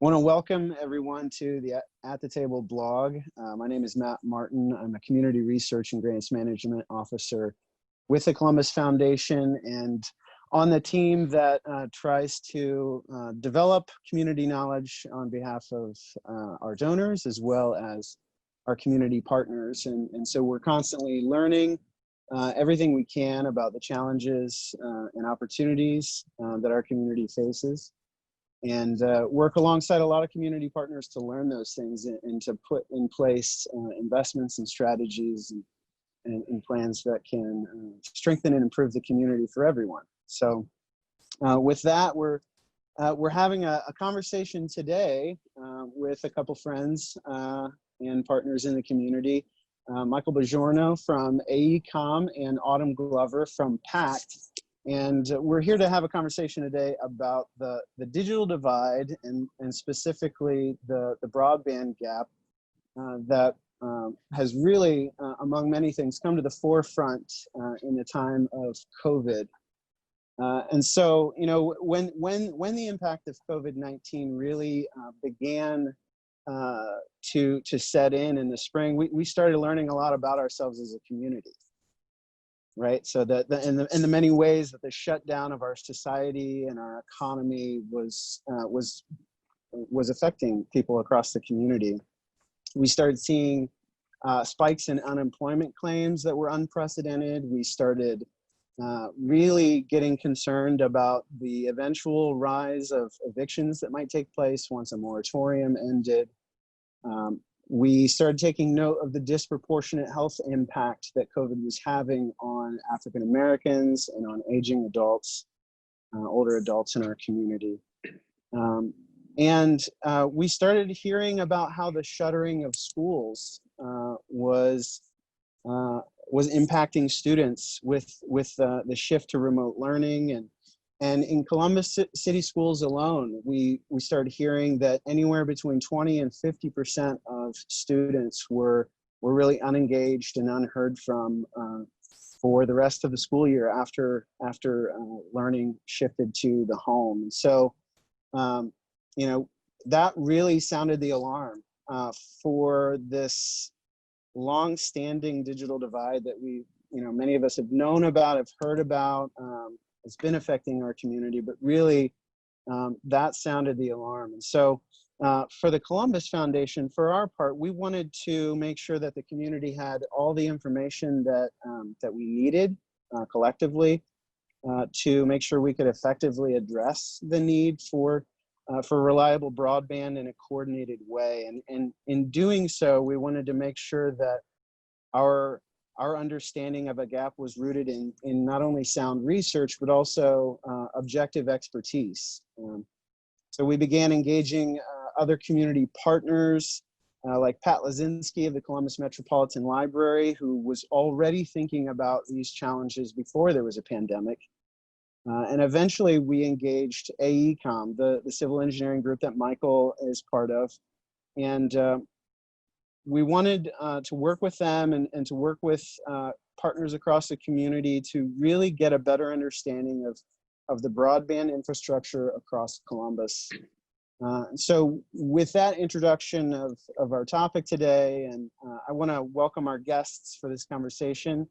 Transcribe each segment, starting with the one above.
want to welcome everyone to the At the Table blog. My name is Matt Martin. I'm a Community Research and Grants Management Officer with the Columbus Foundation and on the team that tries to develop community knowledge on behalf of our donors as well as our community partners. And so we're constantly learning everything we can about the challenges and opportunities that our community faces, and work alongside a lot of community partners to learn those things and to put in place investments and strategies and plans that can strengthen and improve the community for everyone. So with that, we're having a conversation today with a couple friends and partners in the community. Michael Bongiorno from AECOM and Autumn Glover from PACT. And we're here to have a conversation today about the digital divide and specifically the broadband gap that has really, among many things, come to the forefront in the time of COVID. And so, you know, when the impact of COVID-19 really began to set in the spring, we started learning a lot about ourselves as a community. Right, so in the many ways that the shutdown of our society and our economy was affecting people across the community. We started seeing spikes in unemployment claims that were unprecedented. We started really getting concerned about the eventual rise of evictions that might take place once a moratorium ended. We started taking note of the disproportionate health impact that COVID was having on African Americans and on aging adults, older adults in our community. And we started hearing about how the shuttering of schools was impacting students with the shift to remote learning. And in Columbus City schools alone, we started hearing that anywhere between 20 and 50% of students were really unengaged and unheard from for the rest of the school year after learning shifted to the home. And so, you know, that really sounded the alarm for this long-standing digital divide that many of us have known about, have heard about. It's been affecting our community, but really that sounded the alarm. And so for the Columbus Foundation, for our part, we wanted to make sure that the community had all the information that we needed collectively to make sure we could effectively address the need for reliable broadband in a coordinated way. And in doing so, we wanted to make sure that our understanding of a gap was rooted in not only sound research, but also objective expertise. So we began engaging other community partners like Pat Lazinski of the Columbus Metropolitan Library, who was already thinking about these challenges before there was a pandemic. And eventually we engaged AECOM, the civil engineering group that Michael is part of. And we wanted to work with them and to work with partners across the community to really get a better understanding of the broadband infrastructure across Columbus. So with that introduction of our topic today, and I want to welcome our guests for this conversation,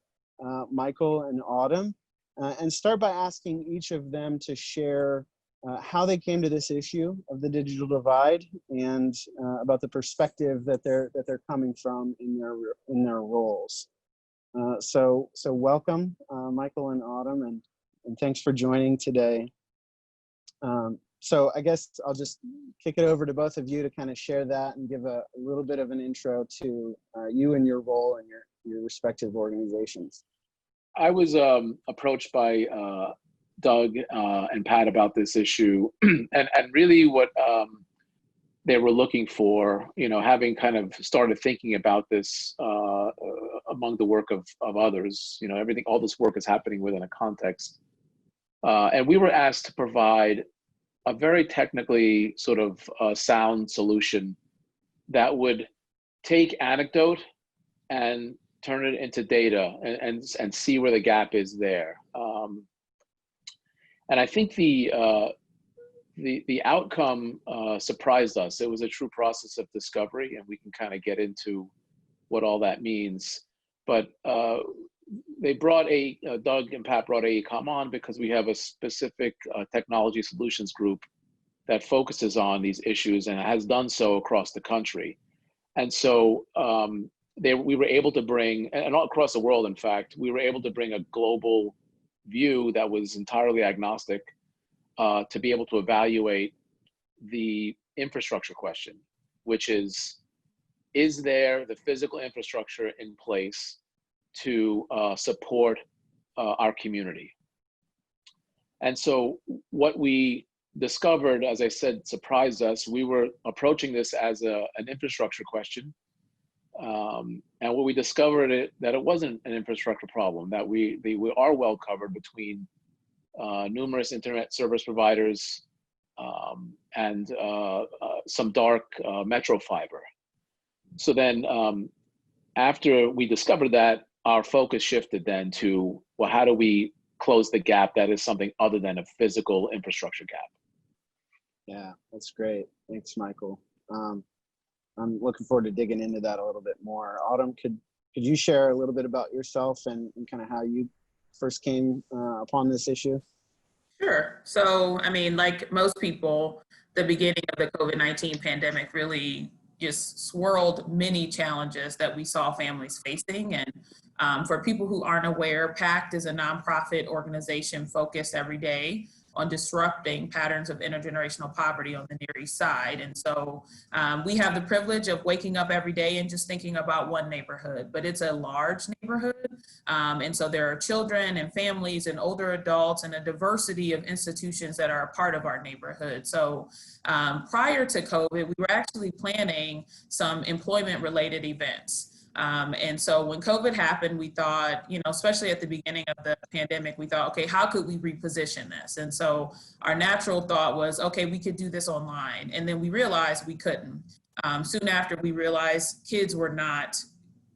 Michael and Autumn, and start by asking each of them to share how they came to this issue of the digital divide and about the perspective that they're coming from in their roles. So welcome, Michael and Autumn, and thanks for joining today. So I guess I'll just kick it over to both of you to kind of share that and give a little bit of an intro to you and your role and your respective organizations. I was approached by Doug and Pat about this issue, and really what they were looking for, having kind of started thinking about this among the work of others, all this work is happening within a context. And we were asked to provide a very technically sort of sound solution that would take anecdote and turn it into data and see where the gap is there. And I think the the outcome surprised us. It was a true process of discovery, and we can kind of get into what all that means. But they brought Doug and Pat brought AECOM on because we have a specific technology solutions group that focuses on these issues and has done so across the country. And so we were able to bring, and all across the world, in fact, we were able to bring a global view that was entirely agnostic to be able to evaluate the infrastructure question, which is there the physical infrastructure in place to support our community? And so what we discovered, as I said, surprised us. We were approaching this as an infrastructure question. And what we discovered that it wasn't an infrastructure problem, that we are well covered between numerous internet service providers and some dark metro fiber. So then after we discovered that, our focus shifted then to, well, how do we close the gap that is something other than a physical infrastructure gap? Yeah, that's great. Thanks, Michael. I'm looking forward to digging into that a little bit more. Autumn, could you share a little bit about yourself and kind of how you first came upon this issue? Sure. So, I mean, like most people, the beginning of the COVID-19 pandemic really just swirled many challenges that we saw families facing. And for people who aren't aware, PACT is a nonprofit organization focused every day on disrupting patterns of intergenerational poverty on the Near East Side. And so we have the privilege of waking up every day and just thinking about one neighborhood, but it's a large neighborhood. And so there are children and families and older adults and a diversity of institutions that are a part of our neighborhood. So prior to COVID, we were actually planning some employment related events. And so when COVID happened, we thought, especially at the beginning of the pandemic, we thought, okay, how could we reposition this? And so our natural thought was, okay, we could do this online. And then we realized we couldn't. Soon after, we realized kids were not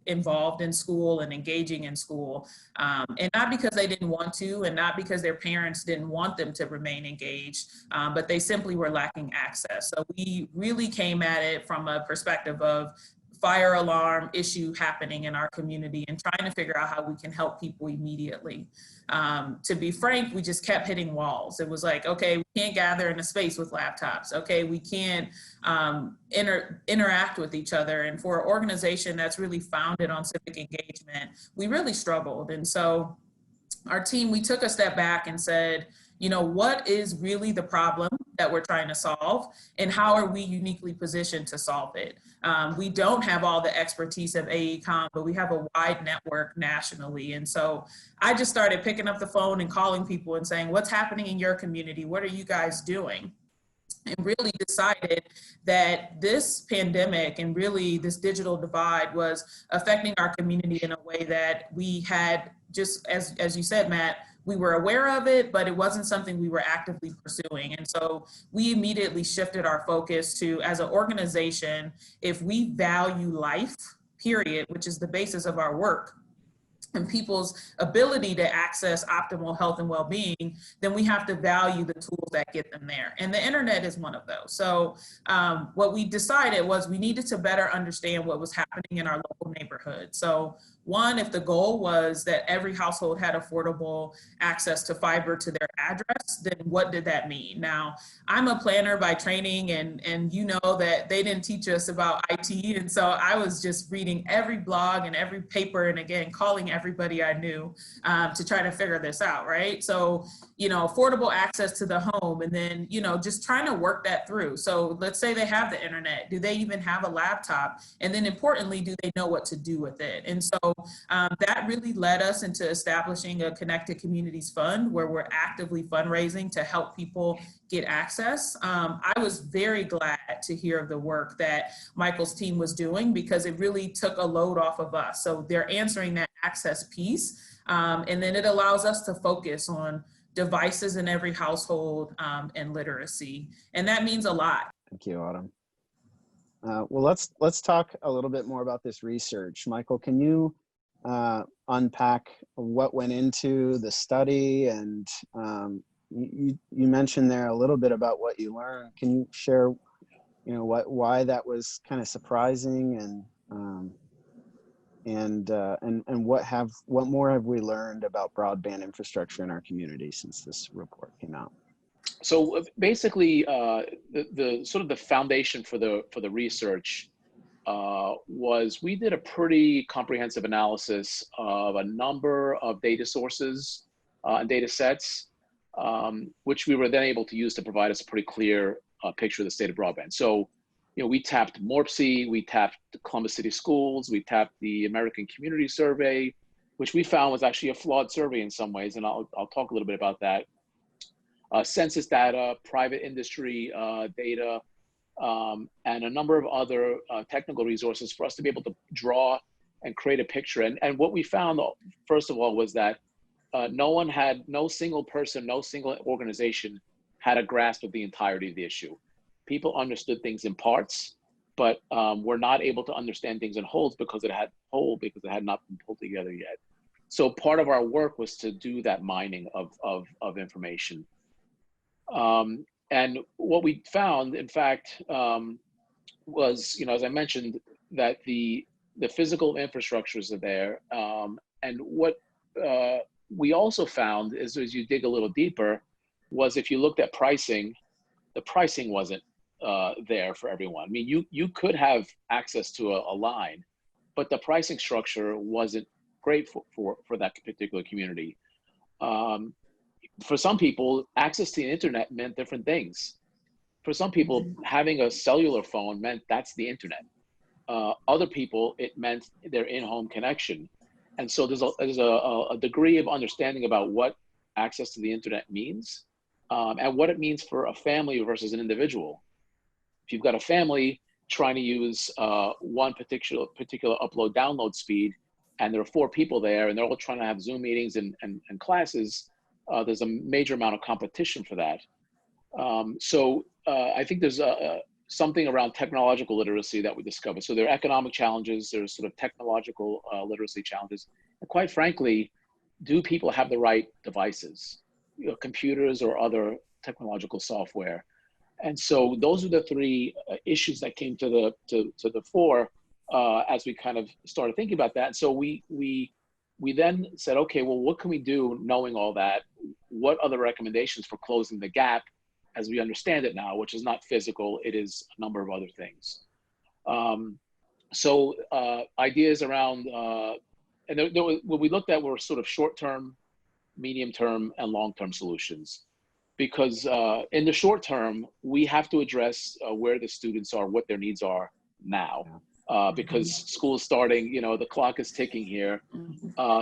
involved in school and engaging in school, and not because they didn't want to, and not because their parents didn't want them to remain engaged, but they simply were lacking access. So we really came at it from a perspective of fire alarm issue happening in our community and trying to figure out how we can help people immediately. To be frank, we just kept hitting walls. It was like, okay, we can't gather in a space with laptops. Okay, we can't interact with each other. And for an organization that's really founded on civic engagement, we really struggled. And so our team, we took a step back and said, what is really the problem that we're trying to solve, and how are we uniquely positioned to solve it? We don't have all the expertise of AECOM, but we have a wide network nationally. And so I just started picking up the phone and calling people and saying, what's happening in your community? What are you guys doing? And really decided that this pandemic and really this digital divide was affecting our community in a way that we had, just as you said, Matt, we were aware of it, but it wasn't something we were actively pursuing. And so we immediately shifted our focus to, as an organization, if we value life, period, which is the basis of our work, and people's ability to access optimal health and well-being, then we have to value the tools that get them there. And the internet is one of those. So what we decided was we needed to better understand what was happening in our local neighborhood. So one, if the goal was that every household had affordable access to fiber to their address, then what did that mean? Now, I'm a planner by training, and you know that they didn't teach us about IT. And so I was just reading every blog and every paper, and again, calling everybody I knew to try to figure this out, right? So, affordable access to the home, and then, just trying to work that through. So let's say they have the internet. Do they even have a laptop? And then importantly, do they know what to do with it? And so that really led us into establishing a Connected Communities Fund, where we're actively fundraising to help people get access. I was very glad to hear of the work that Michael's team was doing, because it really took a load off of us. So they're answering that access piece, and then it allows us to focus on devices in every household and literacy. And that means a lot. Thank you, Autumn. Well, let's talk a little bit more about this research. Michael, can you unpack what went into the study and you mentioned there a little bit about what you learned. Can you share, why that was kind of surprising, and what more have we learned about broadband infrastructure in our community since this report came out? So basically, the sort of the foundation for the research was we did a pretty comprehensive analysis of a number of data sources and data sets, which we were then able to use to provide us a pretty clear picture of the state of broadband. So, we tapped MORPC, we tapped the Columbus City Schools, we tapped the American Community Survey, which we found was actually a flawed survey in some ways, and I'll talk a little bit about that. Census data, private industry data, and a number of other technical resources for us to be able to draw and create a picture. And what we found, first of all, was that no single person, no single organization had a grasp of the entirety of the issue. People understood things in parts, but were not able to understand things in wholes because it had not been pulled together yet. So part of our work was to do that mining of information. And what we found, in fact, was, as I mentioned, that the physical infrastructures are there. And what we also found is, as you dig a little deeper, was if you looked at pricing, the pricing wasn't there for everyone. I mean, you could have access to a line, but the pricing structure wasn't great for that particular community. For some people, access to the internet meant different things. For some people, having a cellular phone meant that's the internet. Other people, it meant their in-home connection. And so there's a degree of understanding about what access to the internet means, and what it means for a family versus an individual. If you've got a family trying to use one particular upload download speed, and there are 4 people there, and they're all trying to have Zoom meetings and classes, there's a major amount of competition for that. So I think there's something around technological literacy that we discovered. So there are economic challenges, there's sort of technological literacy challenges. And quite frankly, do people have the right devices, computers or other technological software? And so those are the 3 issues that came to the fore as we kind of started thinking about that. So we then said, okay, well, what can we do knowing all that? What are the recommendations for closing the gap as we understand it now, which is not physical, it is a number of other things. So ideas around, and what we looked at were sort of short-term, medium-term, and long-term solutions. Because in the short term, we have to address where the students are, what their needs are now. Because school is starting, the clock is ticking here.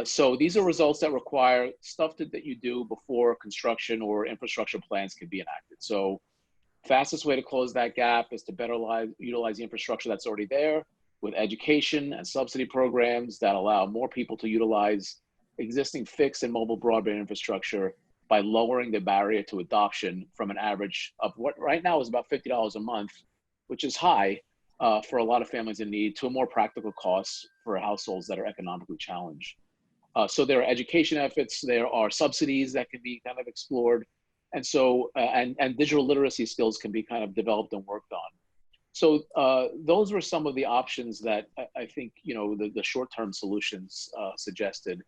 So these are results that require stuff that you do before construction or infrastructure plans can be enacted. So fastest way to close that gap is to better utilize the infrastructure that's already there with education and subsidy programs that allow more people to utilize existing fixed and mobile broadband infrastructure by lowering the barrier to adoption from an average of what right now is about $50 a month, which is high, for a lot of families in need, to a more practical cost for households that are economically challenged. So there are education efforts, there are subsidies that can be kind of explored. And so, and digital literacy skills can be kind of developed and worked on. So those were some of the options that I think, the short-term solutions suggested.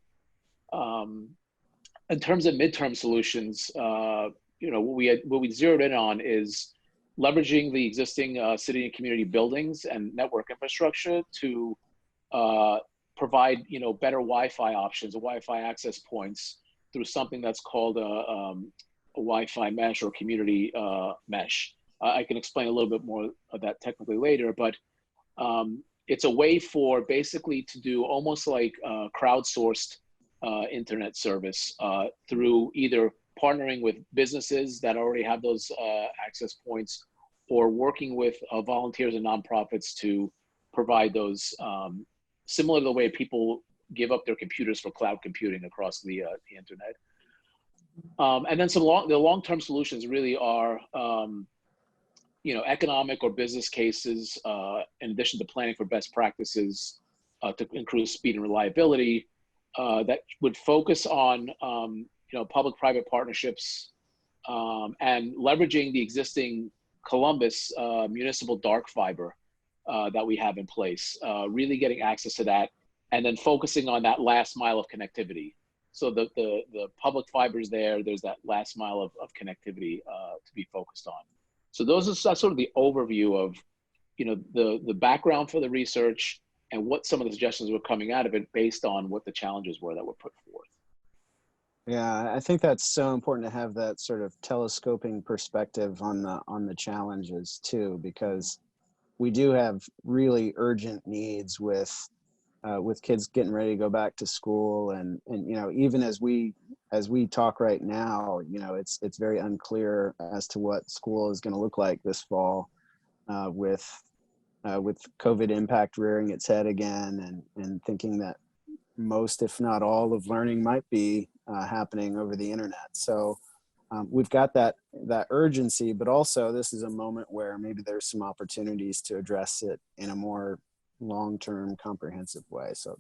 In terms of midterm solutions, what we zeroed in on is leveraging the existing city and community buildings and network infrastructure to provide, better Wi-Fi options, Wi-Fi access points through something that's called a Wi-Fi mesh or community mesh. I can explain a little bit more of that technically later, but it's a way for basically to do almost like crowdsourced internet service through either partnering with businesses that already have those access points, or working with volunteers and nonprofits to provide those, similar to the way people give up their computers for cloud computing across the internet. And then the long-term solutions really are, economic or business cases, in addition to planning for best practices to increase speed and reliability, that would focus on, public-private partnerships, and leveraging the existing Columbus municipal dark fiber that we have in place, really getting access to that, and then focusing on that last mile of connectivity. So the public fiber's there's that last mile of connectivity to be focused on. So that's sort of the overview of, the background for the research and what some of the suggestions were coming out of it based on what the challenges were that were put forth. Yeah, I think that's so important to have that sort of telescoping perspective on the challenges too, because we do have really urgent needs with kids getting ready to go back to school, and even as we talk right now, it's very unclear as to what school is going to look like this fall, with COVID impact rearing its head again, and thinking that most, if not all, of learning might be happening over the internet. So we've got that urgency, but also this is a moment where maybe there's some opportunities to address it in a more long-term comprehensive way. So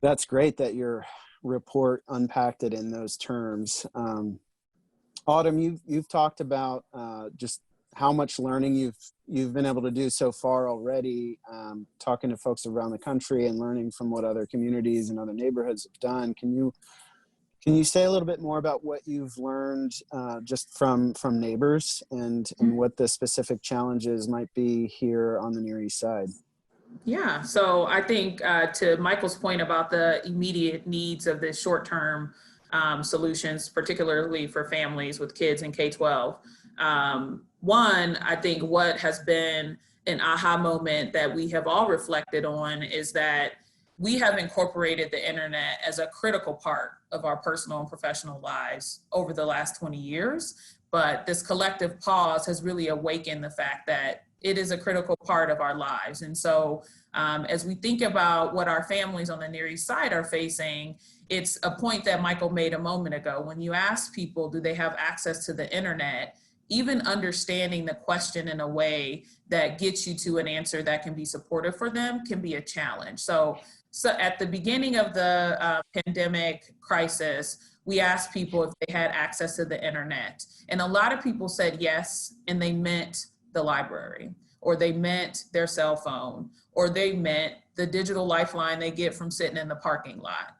that's great that your report unpacked it in those terms. Autumn, you've talked about just how much learning you've been able to do so far already, talking to folks around the country and learning from what other communities and other neighborhoods have done. Can you say a little bit more about what you've learned just from neighbors and what the specific challenges might be here on the Near East Side? Yeah, so I think to Michael's point about the immediate needs of the short-term solutions, particularly for families with kids in K-12. One, I think what has been an aha moment that we have all reflected on is that we have incorporated the internet as a critical part of our personal and professional lives over the last 20 years. But this collective pause has really awakened the fact that it is a critical part of our lives. And so as we think about what our families on the Near East Side are facing, it's a point that Michael made a moment ago. When you ask people, do they have access to the internet? Even understanding the question in a way that gets you to an answer that can be supportive for them can be a challenge. So at the beginning of the pandemic crisis, we asked people if they had access to the internet. And a lot of people said yes, and they meant the library, or they meant their cell phone, or they meant the digital lifeline they get from sitting in the parking lot.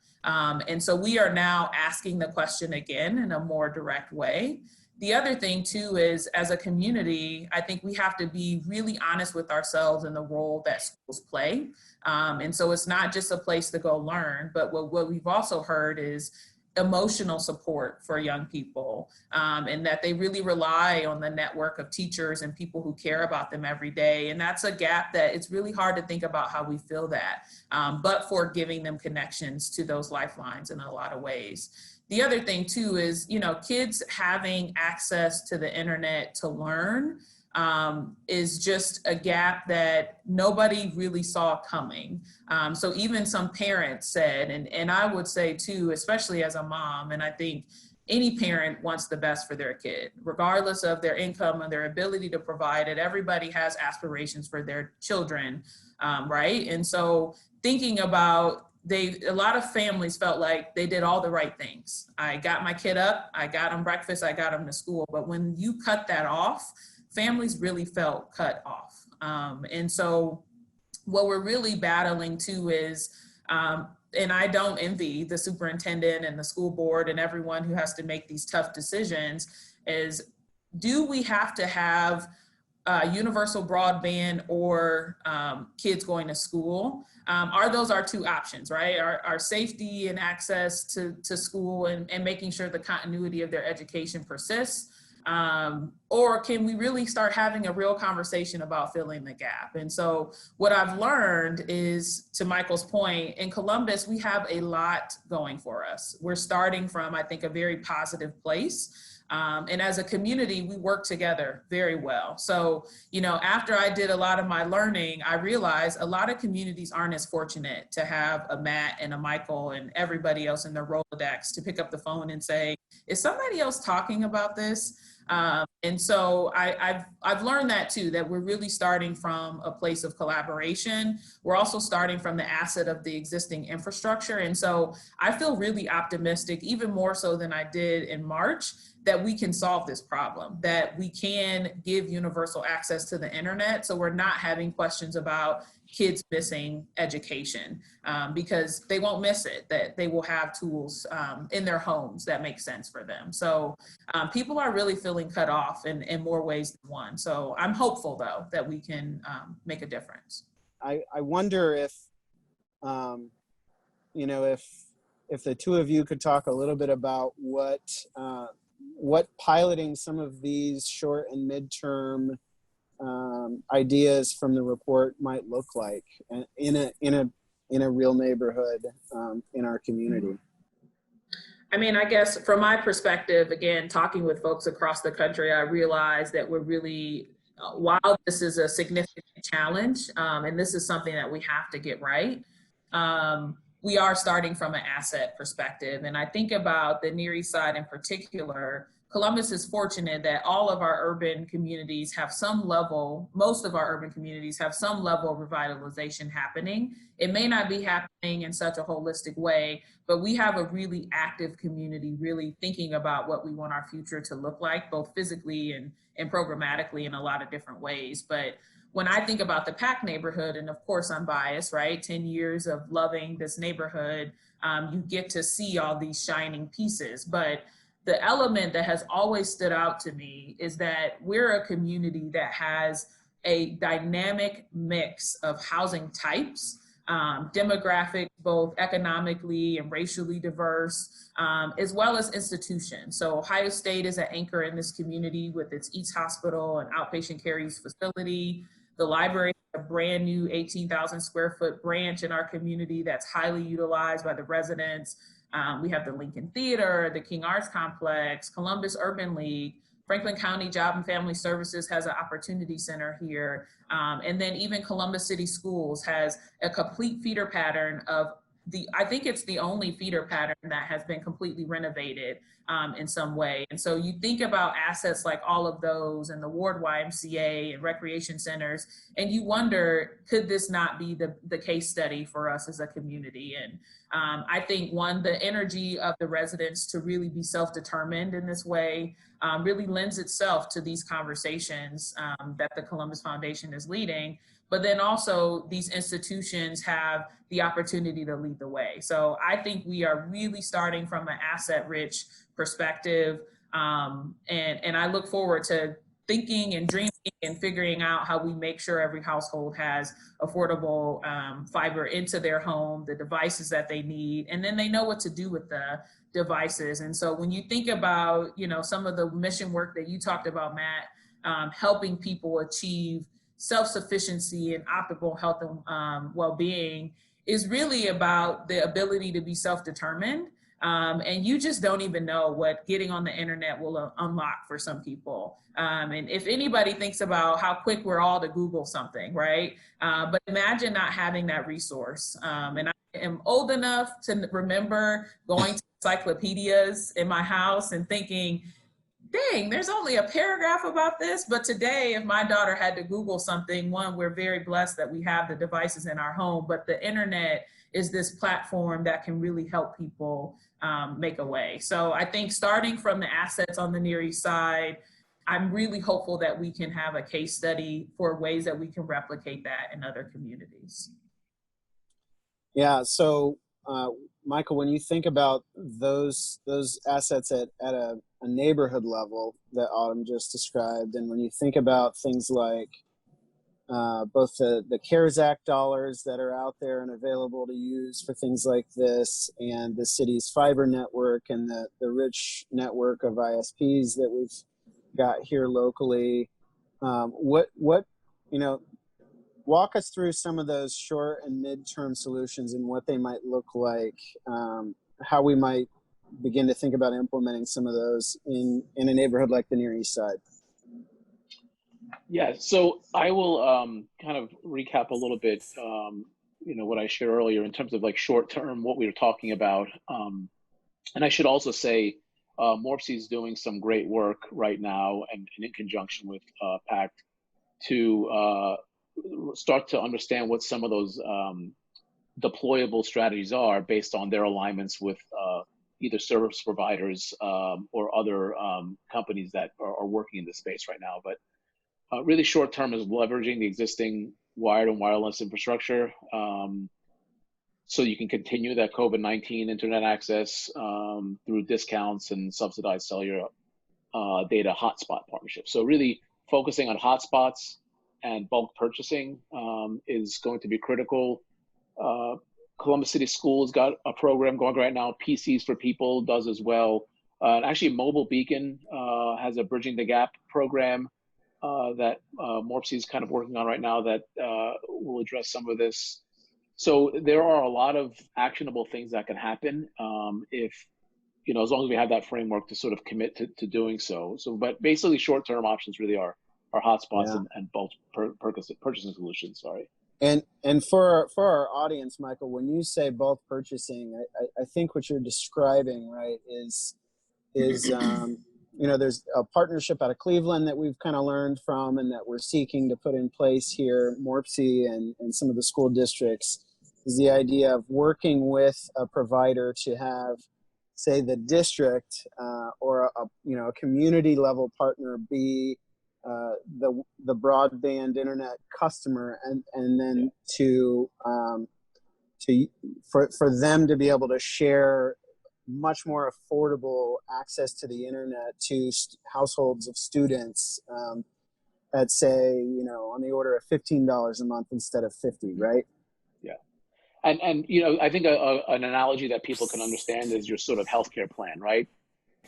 And so we are now asking the question again in a more direct way. The other thing too is, as a community, I think we have to be really honest with ourselves in the role that schools play. And so it's not just a place to go learn, but what we've also heard is emotional support for young people, and that they really rely on the network of teachers and people who care about them every day. And that's a gap that it's really hard to think about how we fill that, but for giving them connections to those lifelines in a lot of ways. The other thing too is, kids having access to the internet to learn is just a gap that nobody really saw coming. So even some parents said, and I would say too, especially as a mom, and I think any parent wants the best for their kid, regardless of their income and their ability to provide it. Everybody has aspirations for their children, right? And so thinking about a lot of families felt like they did all the right things. I got my kid up, I got him breakfast, I got him to school. But when you cut that off, families really felt cut off. And so what we're really battling too is, and I don't envy the superintendent and the school board and everyone who has to make these tough decisions, is do we have to have universal broadband or kids going to school? Are those our two options, right? Our safety and access to school and making sure the continuity of their education persists? Or can we really start having a real conversation about filling the gap? And so what I've learned is, to Michael's point, in Columbus, we have a lot going for us. We're starting from, I think, a very positive place. And as a community, we work together very well. So, after I did a lot of my learning, I realized a lot of communities aren't as fortunate to have a Matt and a Michael and everybody else in their Rolodex to pick up the phone and say, is somebody else talking about this? And so I've learned that too, that we're really starting from a place of collaboration. We're also starting from the asset of the existing infrastructure. And so I feel really optimistic, even more so than I did in March, that we can solve this problem, that we can give universal access to the internet, so we're not having questions about kids missing education, because they won't miss it, that they will have tools in their homes that make sense for them. So people are really feeling cut off in more ways than one. So I'm hopeful, though, that we can make a difference. I wonder if, you know, if the two of you could talk a little bit about what piloting some of these short and midterm ideas from the report might look like in a real neighborhood in our community. I mean, I guess from my perspective, again, talking with folks across the country, I realize that we're really, while this is a significant challenge, and this is something that we have to get right, we are starting from an asset perspective. And I think about the Near East Side in particular. Columbus is fortunate that all of our urban communities have some level, most of our urban communities have some level of revitalization happening. It may not be happening in such a holistic way, but we have a really active community really thinking about what we want our future to look like, both physically and programmatically in a lot of different ways. But when I think about the PACT neighborhood, and of course I'm biased, right? 10 years of loving this neighborhood, you get to see all these shining pieces. But the element that has always stood out to me is that we're a community that has a dynamic mix of housing types, demographic, both economically and racially diverse, as well as institutions. So Ohio State is an anchor in this community with its East Hospital and outpatient care use facility. The library is a brand new 18,000 square foot branch in our community that's highly utilized by the residents. We have the Lincoln Theater, the King Arts Complex, Columbus Urban League, Franklin County Job and Family Services has an opportunity center here. And then even Columbus City Schools has a complete feeder pattern of I think it's the only feeder pattern that has been completely renovated in some way. And so you think about assets like all of those and the Ward YMCA and recreation centers, and you wonder, could this not be the case study for us as a community? And I think the energy of the residents to really be self-determined in this way really lends itself to these conversations that the Columbus Foundation is leading. But then also these institutions have the opportunity to lead the way. So I think we are really starting from an asset-rich perspective. And I look forward to thinking and dreaming and figuring out how we make sure every household has affordable fiber into their home, the devices that they need, and then they know what to do with the devices. And so when you think about, some of the mission work that you talked about, Matt, helping people achieve self-sufficiency and optimal health and well-being is really about the ability to be self-determined. And you just don't even know what getting on the internet will unlock for some people. And if anybody thinks about how quick we're all to Google something, right? But imagine not having that resource. And I am old enough to remember going to encyclopedias in my house and thinking, dang, there's only a paragraph about this. But today, if my daughter had to Google something, one, we're very blessed that we have the devices in our home, but the internet is this platform that can really help people make a way. So I think starting from the assets on the Near East Side, I'm really hopeful that we can have a case study for ways that we can replicate that in other communities. Yeah, so Michael, when you think about those assets at a neighborhood level that Autumn just described, and when you think about things like both the CARES Act dollars that are out there and available to use for things like this, and the city's fiber network and the rich network of ISPs that we've got here locally, walk us through some of those short and midterm solutions and what they might look like, how we might begin to think about implementing some of those in a neighborhood like the Near East Side. Yeah, so I will kind of recap a little bit, what I shared earlier in terms of like short term, what we were talking about. And I should also say, MORPC is doing some great work right now and in conjunction with PACT to start to understand what some of those deployable strategies are based on their alignments with either service providers or other companies that are working in this space right now. But really short term is leveraging the existing wired and wireless infrastructure so you can continue that COVID-19 internet access through discounts and subsidized cellular data hotspot partnerships. So really focusing on hotspots and bulk purchasing is going to be critical. Columbus City Schools got a program going right now. PCs for People does as well. Actually, Mobile Beacon has a Bridging the Gap program that Morpsey is kind of working on right now that will address some of this. So there are a lot of actionable things that can happen if, as long as we have that framework to sort of commit to doing so. But basically short-term options really are hotspots and bulk purchasing solutions, sorry. And for our audience, Michael, when you say bulk purchasing, I think what you're describing, right, is there's a partnership out of Cleveland that we've kind of learned from and that we're seeking to put in place here, Morpsey and some of the school districts, is the idea of working with a provider to have, say, the district or a community level partner be the broadband internet customer, and then for them to be able to share much more affordable access to the internet to households of students at, say, on the order of $15 a month instead of $50, right? Yeah. And I think an analogy that people can understand is your sort of healthcare plan, right?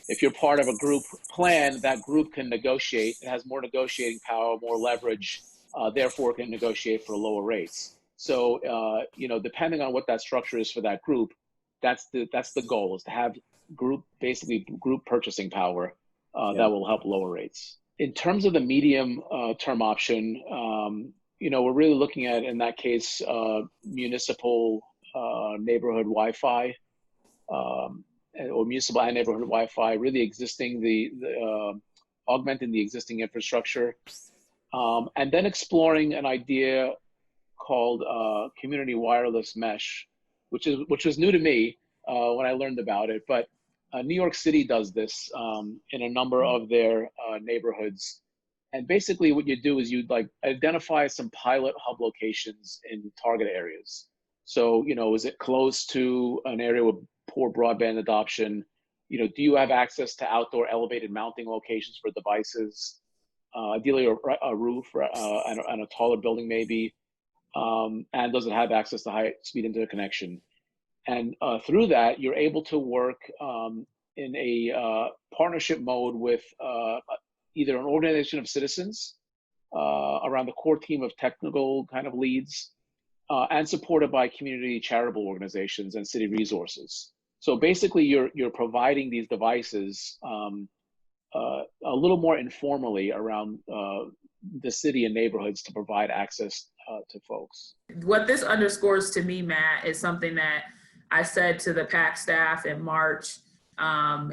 If you're part of a group plan, that group can negotiate. It has more negotiating power, more leverage, therefore can negotiate for lower rates. So, depending on what that structure is for that group, that's the goal, is to have group purchasing power that will help lower rates. In terms of the medium term option, we're really looking at, in that case, municipal neighborhood Wi-Fi. Or municipal and neighborhood Wi-Fi, really augmenting the existing infrastructure, and then exploring an idea called community wireless mesh, which was new to me when I learned about it. But New York City does this in a number of their neighborhoods, and basically what you do is you identify some pilot hub locations in target areas. So is it close to an area with poor broadband adoption? Do you have access to outdoor elevated mounting locations for devices? Ideally a roof and a taller building maybe. And does it have access to high speed internet connection? And through that, you're able to work in a partnership mode with either an organization of citizens around the core team of technical kind of leads, and supported by community charitable organizations and city resources. So basically, you're providing these devices a little more informally around the city and neighborhoods to provide access to folks. What this underscores to me, Matt, is something that I said to the PACT staff in March,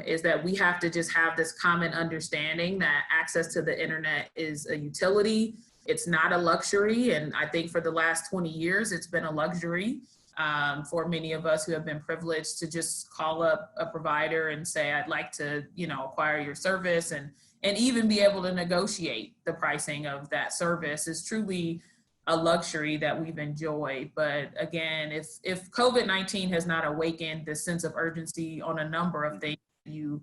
is that we have to just have this common understanding that access to the internet is a utility. It's not a luxury. And I think for the last 20 years, it's been a luxury for many of us who have been privileged to just call up a provider and say, I'd like to, acquire your service, and even be able to negotiate the pricing of that service is truly a luxury that we've enjoyed. But again, if COVID-19 has not awakened this sense of urgency on a number of things you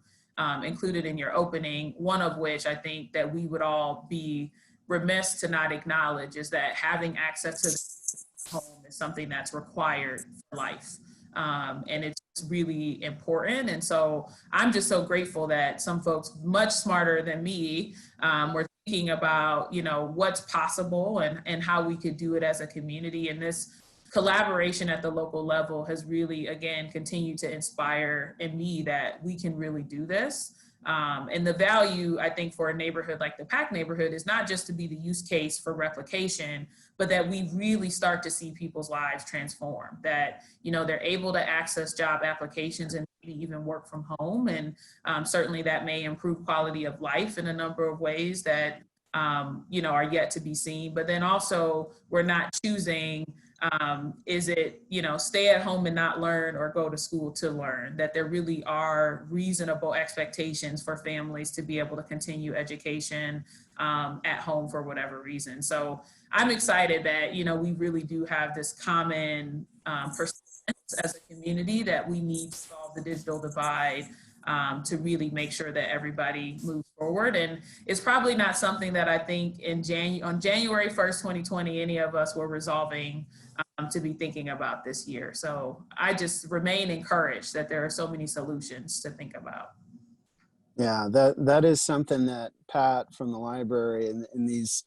included in your opening, one of which I think that we would all be remiss to not acknowledge is that having access to the home is something that's required for life. And it's really important. And so I'm just so grateful that some folks much smarter than me were thinking about, what's possible and how we could do it as a community. And this collaboration at the local level has really, again, continued to inspire in me that we can really do this. And the value, I think, for a neighborhood like the PACT neighborhood is not just to be the use case for replication, but that we really start to see people's lives transform, that, they're able to access job applications and maybe even work from home. And certainly that may improve quality of life in a number of ways that are yet to be seen. But then also we're not choosing, is it, stay at home and not learn or go to school to learn, that there really are reasonable expectations for families to be able to continue education at home for whatever reason. So I'm excited that, we really do have this common perception as a community that we need to solve the digital divide, to really make sure that everybody moves forward. And it's probably not something that I think on January 1st, 2020, any of us were resolving to be thinking about this year. So I just remain encouraged that there are so many solutions to think about. Yeah, that is something that Pat from the library and these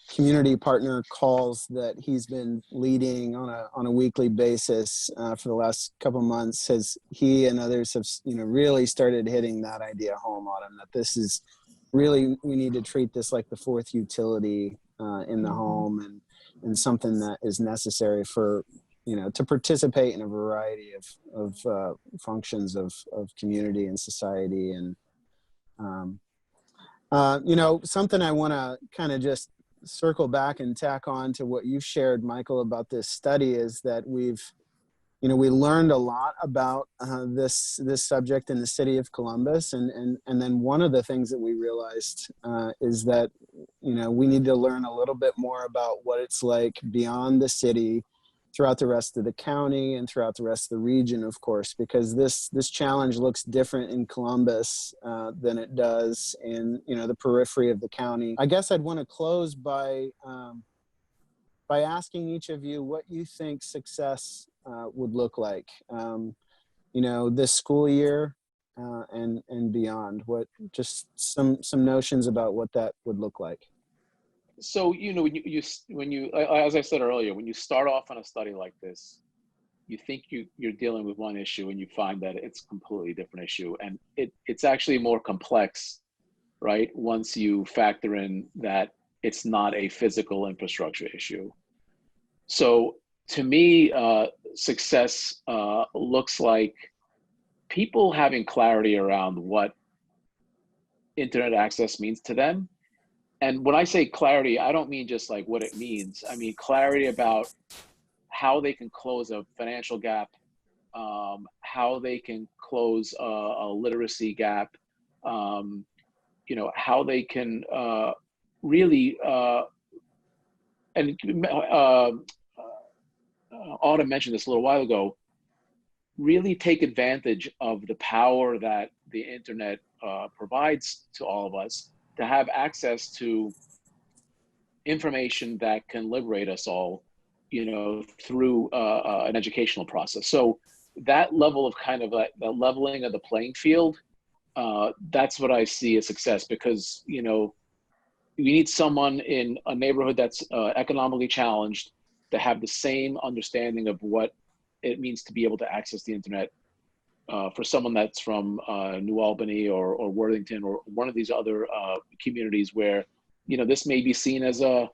community partner calls that he's been leading on a weekly basis for the last couple of months, he and others have really started hitting that idea home on him, that this is really, we need to treat this like the fourth utility in the home, and something that is necessary for to participate in a variety of functions of community and society. And something I want to kind of just circle back and tack on to what you shared, Michael, about this study is that we learned a lot about this subject in the city of Columbus. And then one of the things that we realized is that, we need to learn a little bit more about what it's like beyond the city, throughout the rest of the county and throughout the rest of the region, of course, because this challenge looks different in Columbus than it does in the periphery of the county. I guess I'd want to close by asking each of you what you think success would look like, this school year and beyond. What just some notions about what that would look like. So, when you, as I said earlier, when you start off on a study like this, you think you're dealing with one issue and you find that it's a completely different issue. And it's actually more complex, right? Once you factor in that it's not a physical infrastructure issue. So to me, success looks like people having clarity around what internet access means to them. And when I say clarity, I don't mean just like what it means. I mean clarity about how they can close a financial gap, how they can close a literacy gap, how they can really, and Autumn mentioned this a little while ago, really take advantage of the power that the internet provides to all of us, to have access to information that can liberate us all, through an educational process. So that level of kind of the leveling of the playing field, that's what I see as success, because, you need someone in a neighborhood that's economically challenged to have the same understanding of what it means to be able to access the internet. For someone that's from New Albany or Worthington or one of these other communities where, this may be seen as a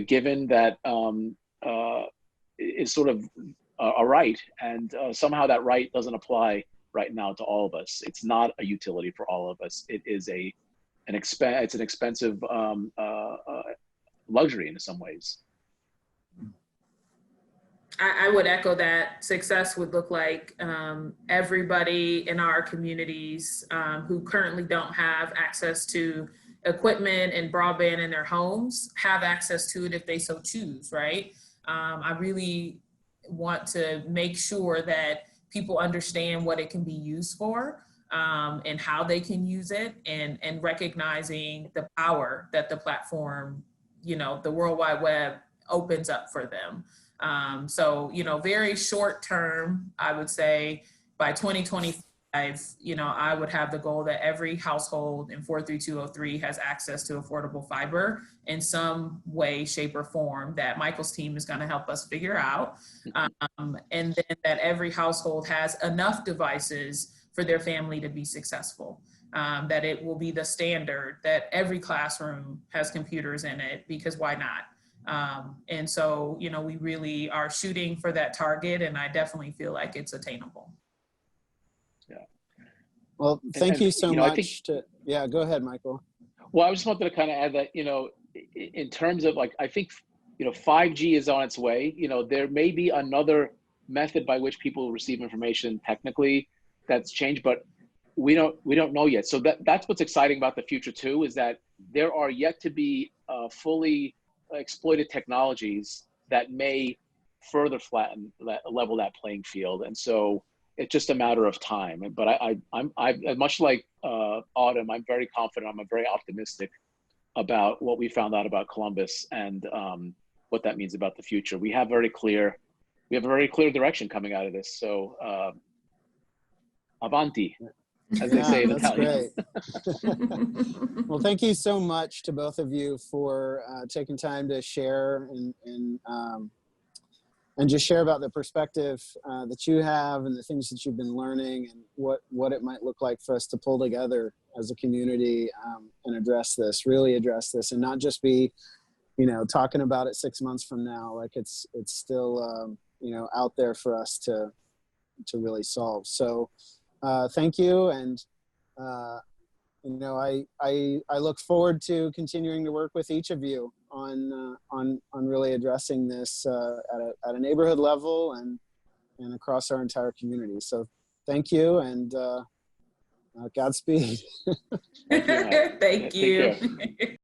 given that is sort of a right, and somehow that right doesn't apply right now to all of us. It's not a utility for all of us. It is it's an expensive luxury in some ways. I would echo that. Success would look like everybody in our communities who currently don't have access to equipment and broadband in their homes have access to it if they so choose, right? I really want to make sure that people understand what it can be used for and how they can use it, and recognizing the power that the platform, the World Wide Web opens up for them. So, very short term, I would say by 2025, I would have the goal that every household in 43203 has access to affordable fiber in some way, shape, or form that Michael's team is going to help us figure out. And then that every household has enough devices for their family to be successful. That it will be the standard that every classroom has computers in it, because why not? And so, we really are shooting for that target, and I definitely feel like it's attainable. Yeah. Well, thank you so much. Yeah, go ahead, Michael. Well, I just wanted to kind of add that, in terms of like, I think, 5G is on its way. There may be another method by which people receive information technically that's changed, but we don't know yet. So that's what's exciting about the future too, is that there are yet to be fully exploited technologies that may further level that playing field. And so it's just a matter of time. But I'm much like Autumn, I'm very confident. I'm very optimistic about what we found out about Columbus and what that means about the future. We have a very clear direction coming out of this. So avanti, as they say in Italian. That's great. Well, thank you so much to both of you for taking time to share and just share about the perspective that you have and the things that you've been learning and what it might look like for us to pull together as a community and really address this, and not just be, talking about it 6 months from now. Like it's still, out there for us to really solve. So thank you. And, I look forward to continuing to work with each of you on really addressing this at a neighborhood level and across our entire community. So thank you, and Godspeed. Thank you.